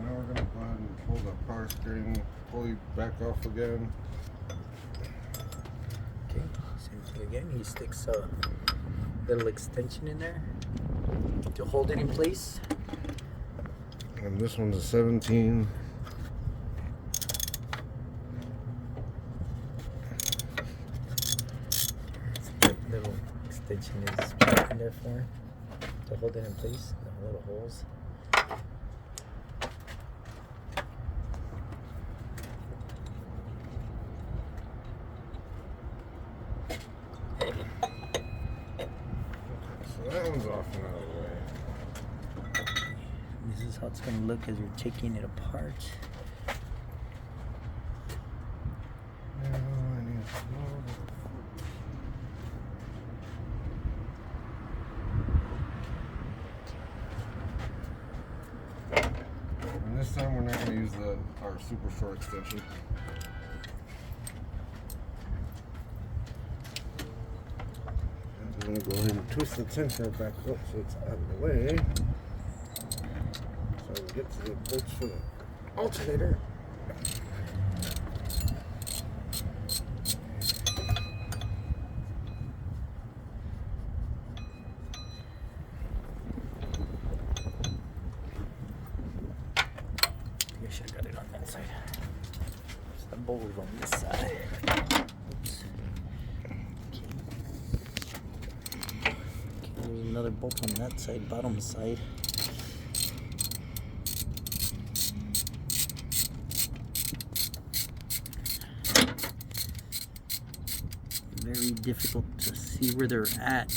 now we're going to go ahead and pull the power steering pulley back off again. Okay, same thing again. He sticks a little extension in there to hold it in place. And this one's a 17. That little extension is in there for to hold it in place. The little holes. So that one's off and out of the way. This is how it's going to look as you're taking it apart. Now I need to and this time we're not going to use our super short extension. I'm going to go ahead and twist the tensioner back up so it's out of the way. So I can get to the bolts for the alternator. I should have got it on that side. So the bolt was on this side. Oops. Okay, there's another bolt on that side, bottom side. Very difficult to see where they're at.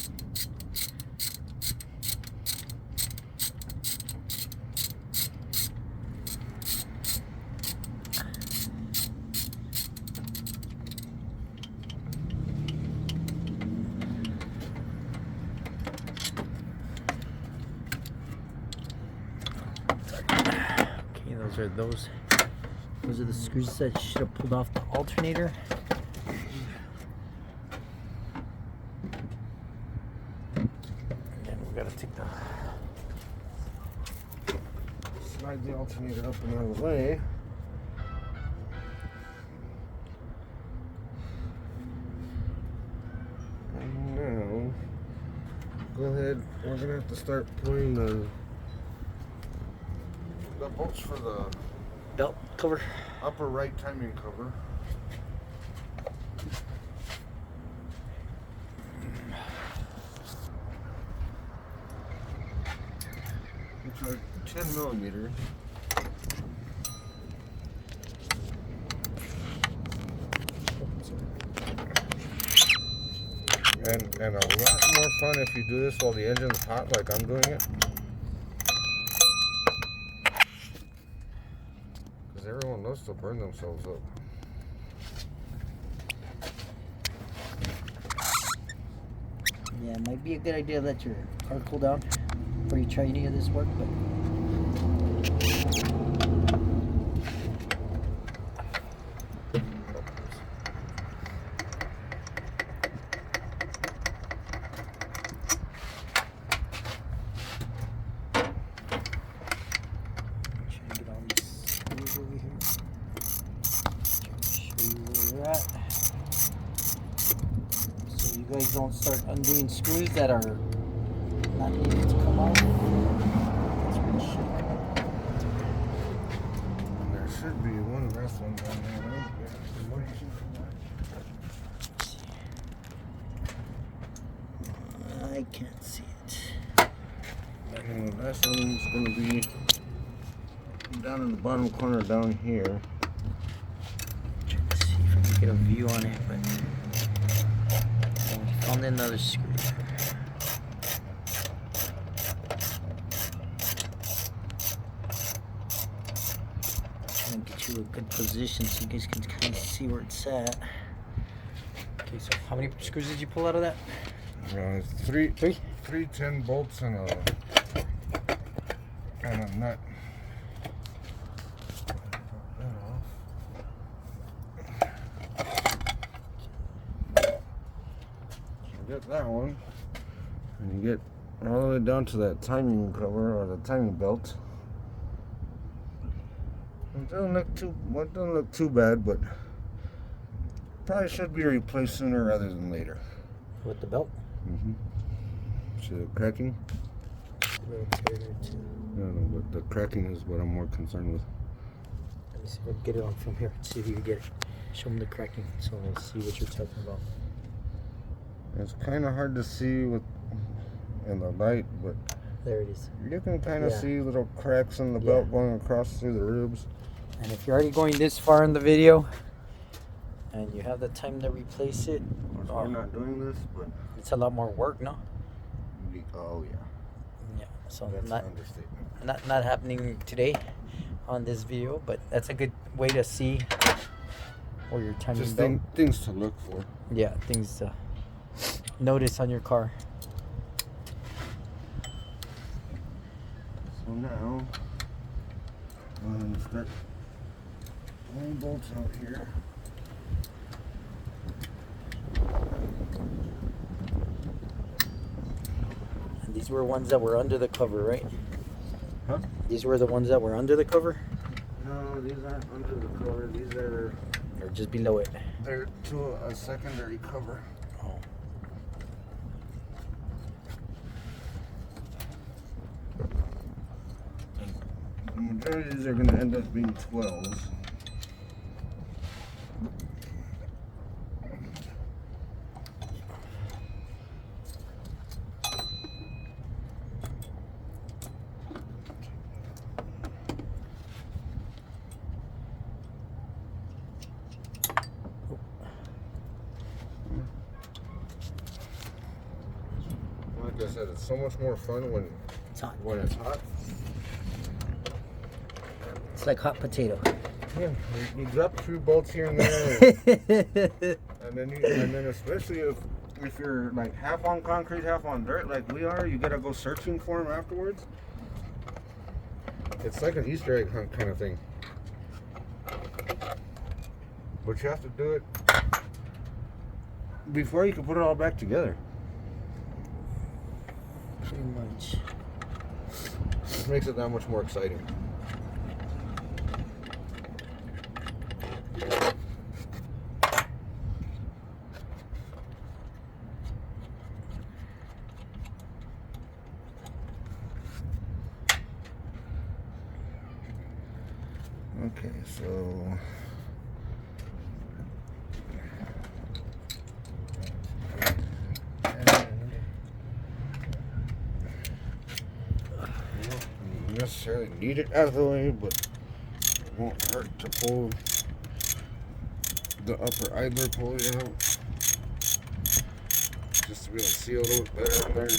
Okay, those are the screws that should have pulled off the alternator. And then we gotta take Slide the alternator up and out of the way. And now, go ahead. We're going to have to start pulling the bolts for the belt cover. upper right timing cover. Which are 10 millimeter. And a lot more fun if you do this while the engine's hot, like I'm doing it. Because everyone loves to burn themselves up. Yeah, it might be a good idea to let your car cool down before you try any of this work, but you guys don't start undoing screws that are not needed to come out. That's where it should come out. And there should be one last one down there. I can't see it. And the last one's going to be down in the bottom corner down here. Trying to see if I can get a view on it, but I found another screw. Trying to get you a good position so you guys can kind of see where it's at. Okay, so how many screws did you pull out of that? Three 10 bolts and a nut. Get that one, and you get all the way down to that timing cover or the timing belt. It doesn't look too. Well, it doesn't look too bad, but probably should be replaced sooner rather than later. With the belt? Mm-hmm. See the cracking? A little tear here too. No, but the cracking is what I'm more concerned with. Let me see if I can get it on film here. See if you can get it. Show them the cracking so we'll see what you're talking about. It's kind of hard to see with in the light, but there it is. you can kind of see little cracks in the belt going across through the ribs. And if you're already going this far in the video and you have the time to replace it, we're not doing this, but it's a lot more work, no? Oh yeah. Yeah. So That's an understatement. not happening today on this video, but that's a good way to see where your timing Just belt. things to look for. Yeah, things to notice on your car. So now, I'm going to start pulling bolts out here. And these were ones that were under the cover, right? Huh? These were the ones that were under the cover? No, these aren't under the cover. These are... Or just below it? They're to a secondary cover. Oh. The majority of these are going to end up being 12s. Like I said, it's so much more fun when It's hot. it's hot. It's like hot potato. Yeah, you drop a few bolts here and there, and then especially if you're like half on concrete, half on dirt, like we are, you gotta go searching for them afterwards. It's like an Easter egg hunt kind of thing, but you have to do it before you can put it all back together. Pretty much. It makes it that much more exciting. Okay, so don't necessarily need it out of the way, but it won't hurt to pull the upper idler pulley out just to be able to see a little bit better in there.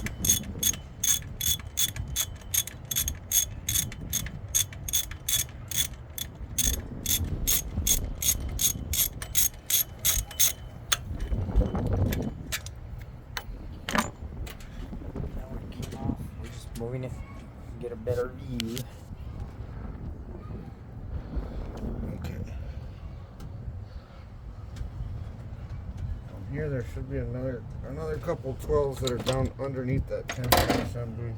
Moving it, get a better view. Okay. From here, there should be another couple 12s that are down underneath that 10 assembly.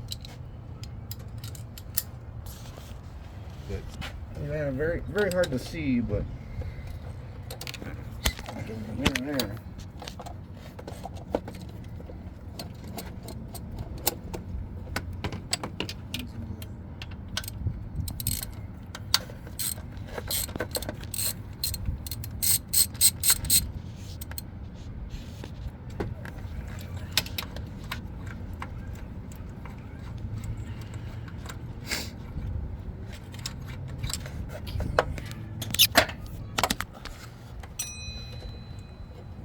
Yeah, very hard to see, but in there.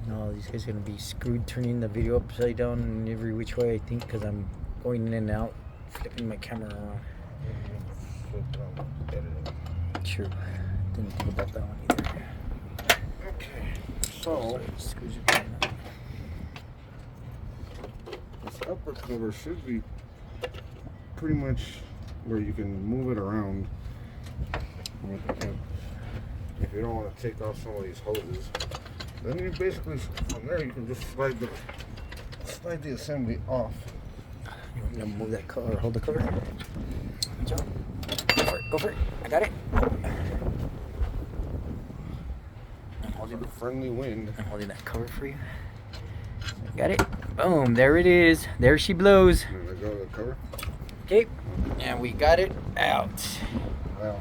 No, these guys are gonna be screwed turning the video upside down in every which way, I think, because I'm going in and out, flipping my camera around. True. Didn't think about that one either. Okay, so Screws are going up. this upper cover should be pretty much where you can move it around. If you don't want to take off some of these hoses, then you basically from there you can just slide the assembly off. You want to move that cover, hold the cover? Good job. Go for it, go for it. I got it. holding, friendly wind. I'm holding that cover for you. Got it? Boom, there it is. There she blows. Let go of the cover. Okay, and we got it out. Well,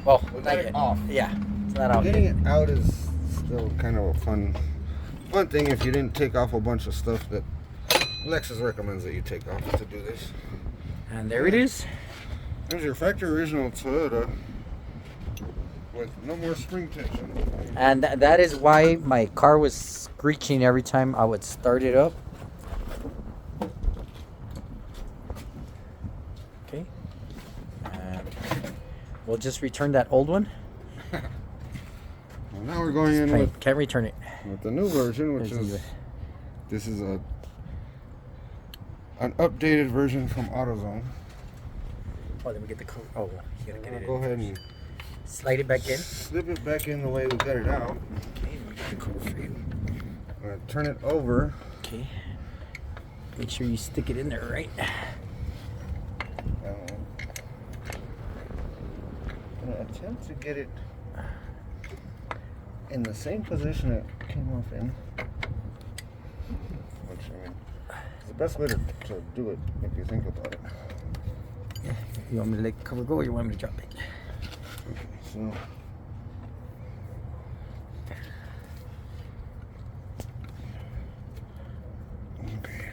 Well, we not got it yet. off. Yeah, it's not out Getting yet. it out is still kind of a fun thing if you didn't take off a bunch of stuff that Lexus recommends that you take off to do this. And there it is. There's your factory original Toyota with no more spring tension. And that is why my car was screeching every time I would start it up. Okay. And we'll just return that old one. Well, now we're going in with Can't return it. the new version, which is this is an updated version from AutoZone. Oh, then we get the code. Oh, you gotta get it in. Go ahead and Slide it back in. slip it back in the way we got it out. Okay, we get the code for you. I'm gonna turn it over. Okay. Make sure you stick it in there right. I'm gonna attempt to get it in the same position it came off in. Which, I mean, it's the best way to do it if you think about it. Yeah. You want me to let the cover go or you want me to drop it? Okay, so okay.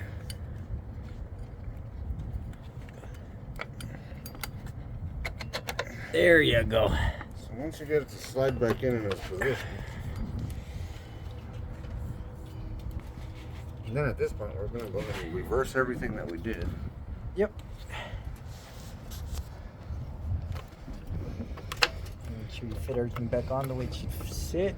There you go. So once you get it to slide back in its position, and then at this point we're going to go ahead and reverse everything that we did. Yep. Make sure you fit everything back on the way it should sit.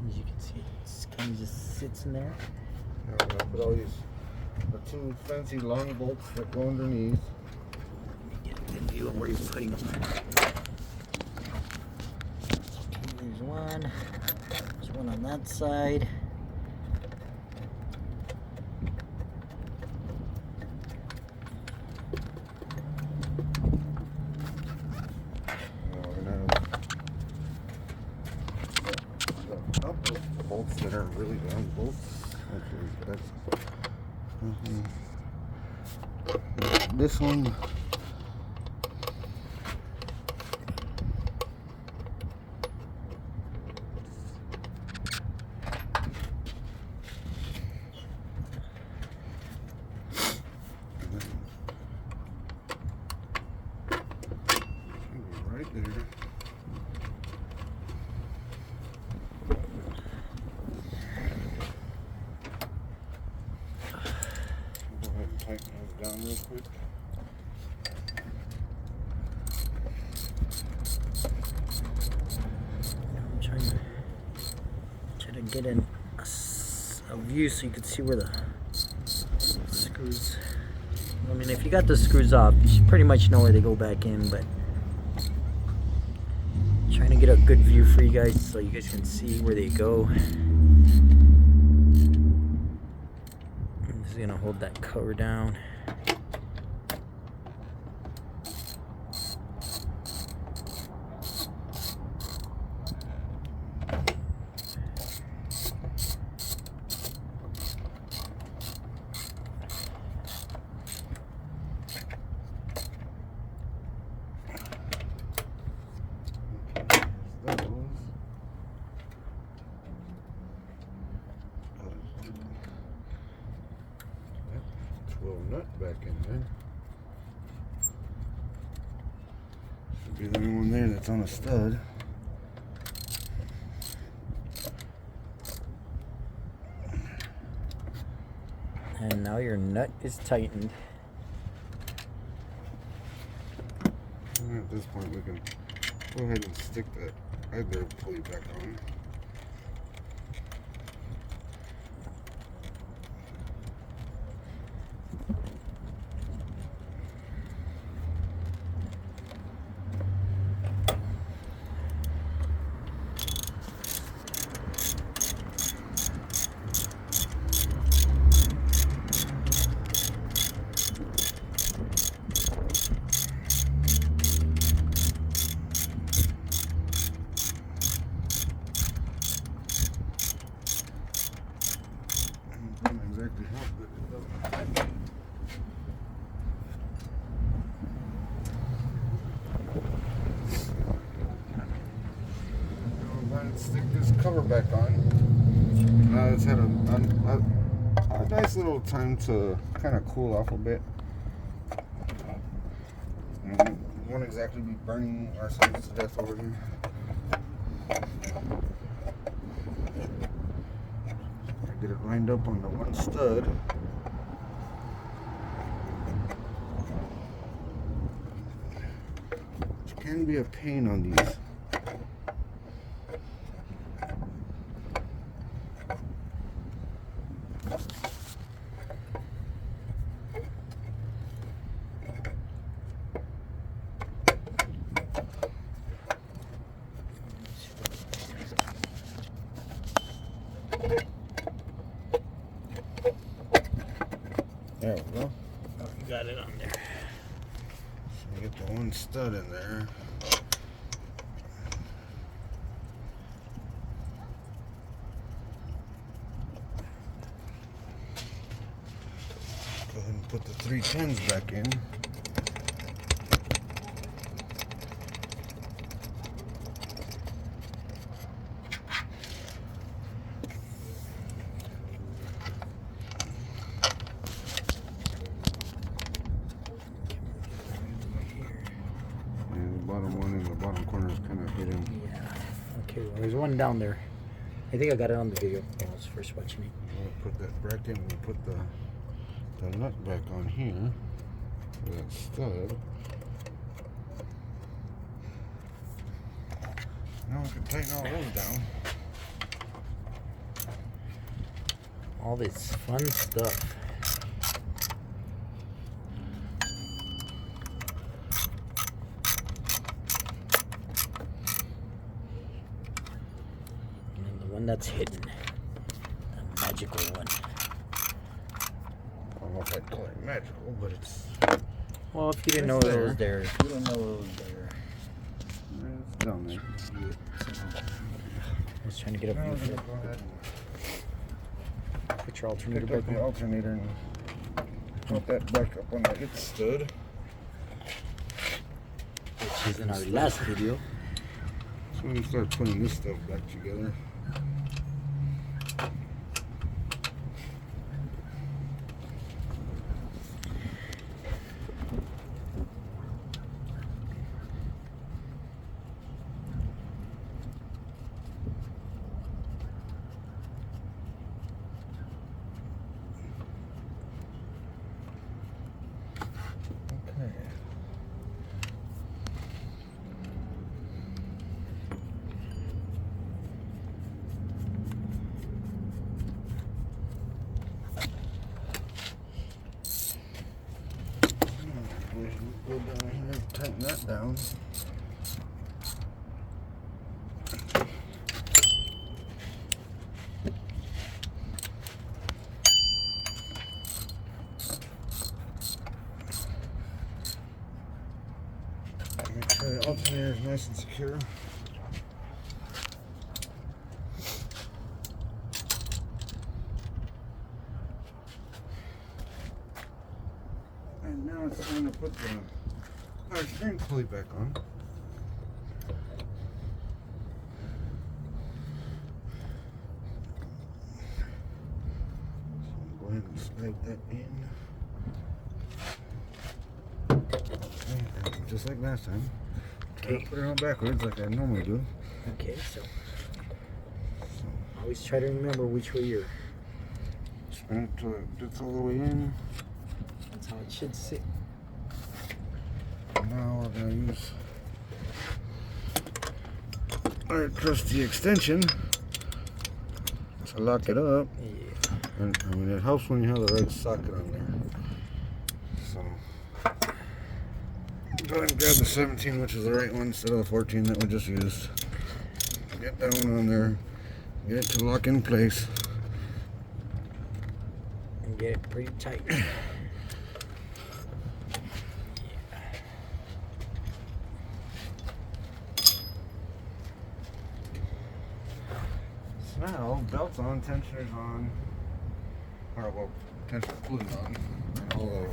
As you can see, it kind of just sits in there. Now we're going to put all these the two fancy long bolts that go underneath. Get a good view of where you're putting them. Okay, there's one. There's one on that side. Bolts that are really long bolts. Okay, that's this one. Right there. Tighten those down real quick. I'm trying to get in a view so you can see where the screws. I mean, if you got the screws off, you should pretty much know where they go back in, but trying to get a good view for you guys so you guys can see where they go. I'm just gonna hold that cover down. Little nut back in there. Should be the only one there that's on a stud. And now your nut is tightened. And at this point we can go ahead and stick that either pulley back on. exactly how good it does. Let's stick this cover back on. Now it's had a nice little time to kind of cool off a bit. We won't exactly be burning ourselves to death over here. Get it lined up on the one stud. Which can be a pain on these. There we go. Oh, you got it on there. So we get the one stud in there. Go ahead and put the 310s back in. Bottom one in the bottom corner is kind of hidden. Yeah. Okay, well, there's one down there. I think I got it on the video when I was first watching it. We'll put that bracket and we'll put the nut back on here for that stud. Now we can tighten all those down. All this fun stuff. One that's hidden, the magical one. I don't know if I'd call it magical, but it's Well, if you didn't know it was there, if you don't know it was there. it's down there. I was trying to get up Now view we're for gonna it. go ahead Put your and alternator pick up back the on. alternator and put that back up on the its stud. Which is in our last video. So we're gonna start putting this stuff back together. Go down here and tighten that down. Make sure the alternator is nice and secure. And now it's time to put our steering pulley back on. So go ahead and slide that in. Okay, and just like last time. Try to put it on backwards like I normally do. Okay, so always try to remember which way you're. Spin it till it gets all the way in. That's how it should sit. Now we're going to use our trusty extension to lock it up. Yeah. And I mean, it helps when you have the right socket on there. So go ahead and grab the 17, which is the right one, instead of the 14 that we just used. Get that one on there. Get it to lock in place. And get it pretty tight. Now, belts on, tensioners on, our camera will potentially pull it on. All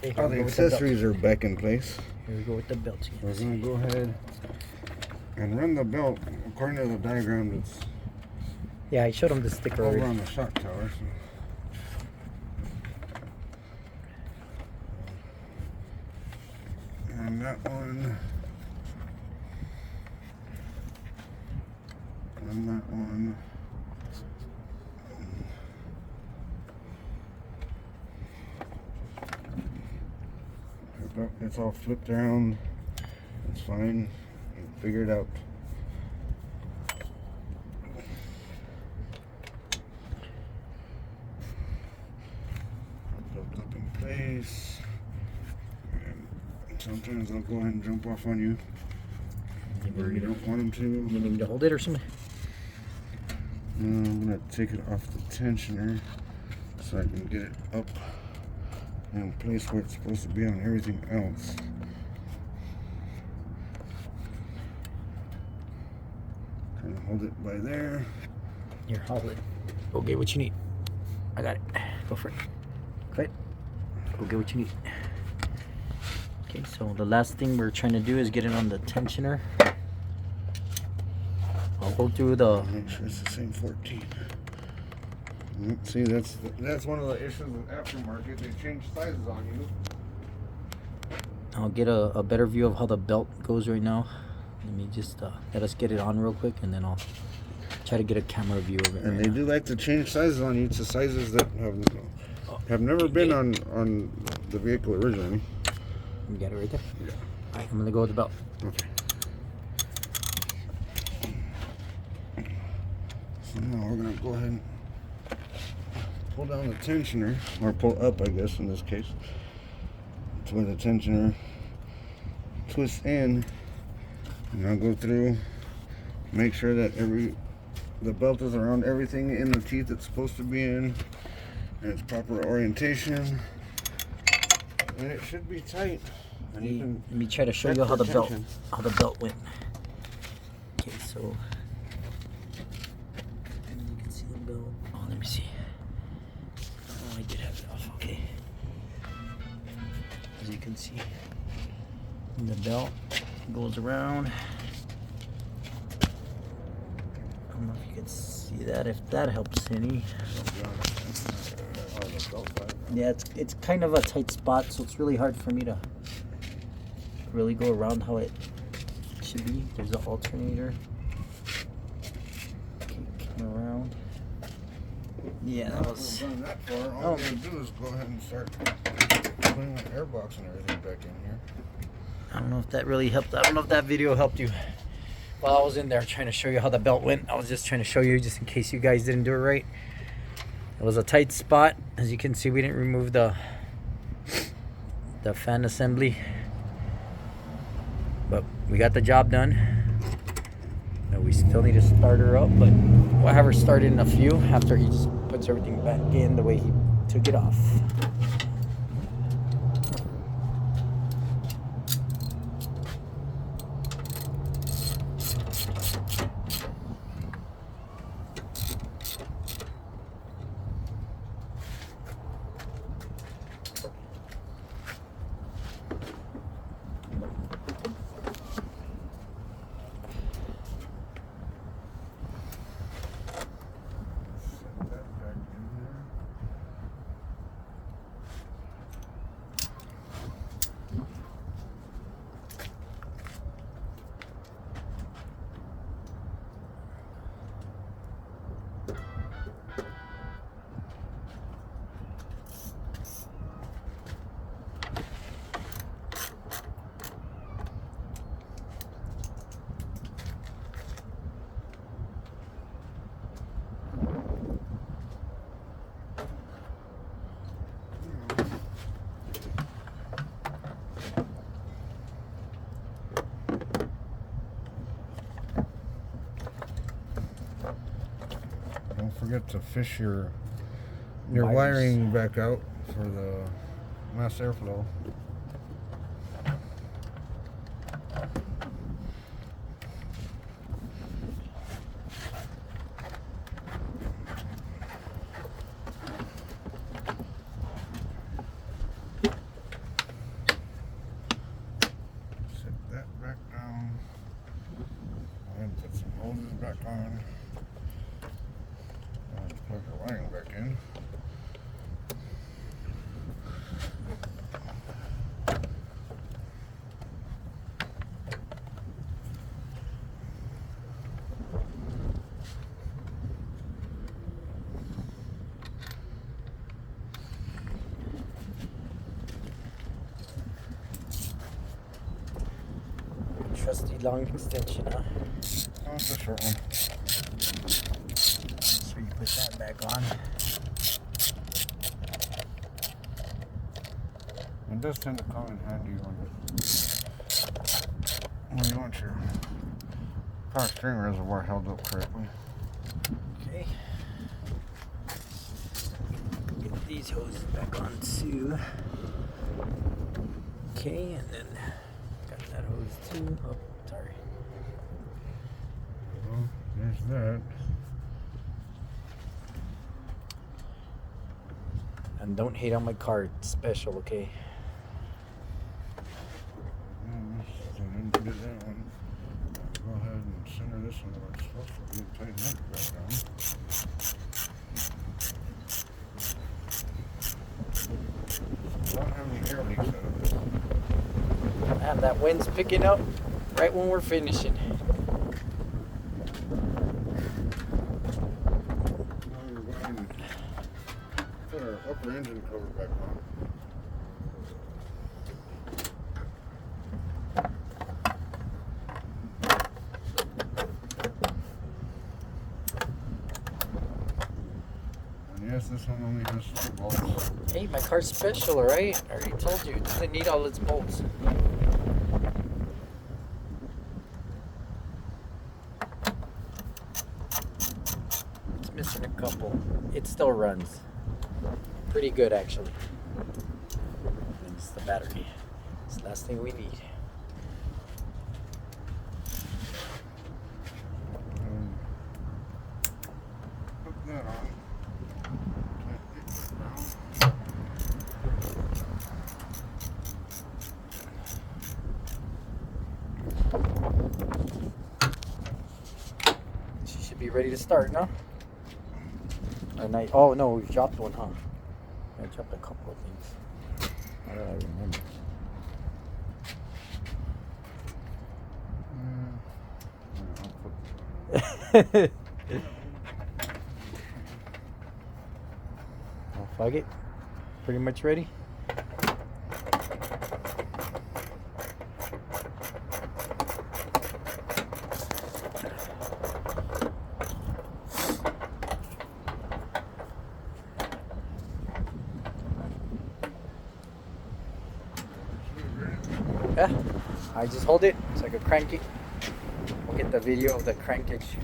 Okay, the accessories are back in place. Here we go with the belts. We're gonna go ahead and run the belt according to the diagram that's Yeah, I showed him the sticker over already. on the shock tower. So. And that one. And that one. It's all flipped around. It's fine. Figure it out. Built up in place. And sometimes they'll go ahead and jump off on you. Where you don't want them to. You need me to hold it or something? I'm gonna take it off the tensioner so I can get it up in place where it's supposed to be on everything else. Kind of hold it by there. Here, hold it. Go get what you need. I got it. Go for it. Quick. Go get what you need. Okay, so the last thing we're trying to do is get it on the tensioner. I'll go through the... Make sure it's the same 14. See, that's one of the issues with aftermarket. They change sizes on you. I'll get a better view of how the belt goes right now. Let me just let us get it on real quick, and then I'll try to get a camera view of it. And right they now. do like to change sizes on you to sizes that have never been on the vehicle originally. You got it right there? Yeah. All right, I'm gonna go with the belt. Okay. So now we're gonna go ahead and pull down the tensioner, or pull up, I guess, in this case, to where the tensioner twists in, and I'll go through, make sure that the belt is around everything in the teeth it's supposed to be in, and its proper orientation, and it should be tight. And you can Let me try to show you how the belt went. Okay, so you can see the belt. Oh, let me see. Oh, I did have it off. Okay. As you can see, the belt goes around. I don't know if you can see that. If that helps any. Yeah, it's kind of a tight spot, so it's really hard for me to really go around how it should be. There's the alternator. Okay, come around. Yeah, that was. Done that far. All we gotta do is go ahead and start putting the airbox and everything back in here. I don't know if that really helped. I don't know if that video helped you. While I was in there trying to show you how the belt went, I was just trying to show you just in case you guys didn't do it right. It was a tight spot. As you can see, we didn't remove the fan assembly, but we got the job done. Now we still need to start her up, but we'll have her started in a few after he just puts everything back in the way he took it off. Don't forget to fish your Wires. wiring back out for the mass airflow. trusty long extension, huh? Oh, it's a short one. So you put that back on. It does tend to come in handy when you want your power steering reservoir held up correctly. Okay. Get these hoses back on too. Okay, and then got that hose too. Oh, sorry. Well, there's that. And don't hate on my car, it's special, okay? So I didn't do that one. Go ahead and center this one where it's supposed to be and tighten that back down. Don't have any air leaks out of this. Man, that wind's picking up right when we're finishing. Now we're going to put our upper engine cover back on. And yes, this one only has 4 bolts. Hey, my car's special, alright? I already told you, it doesn't need all its bolts. It's missing a couple. It still runs. Pretty good, actually. And it's the battery. It's the last thing we need. Put that on. She should be ready to start, no? Oh no, we dropped one, huh? I dropped a couple of things. How do I remember? Oh, fuck it. Pretty much ready? Yeah, I just hold it so I can crank it. We'll get the video of the crankage.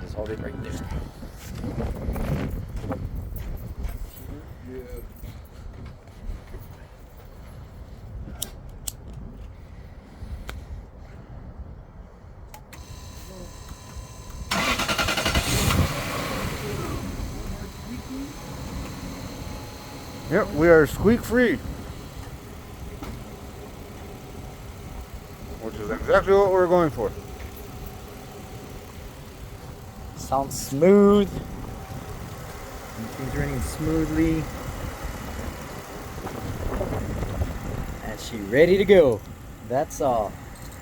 Just hold it right there. Yep, we are squeak free. Which is exactly what we're going for. Sounds smooth. Everything's running smoothly. And she's ready to go. That's all.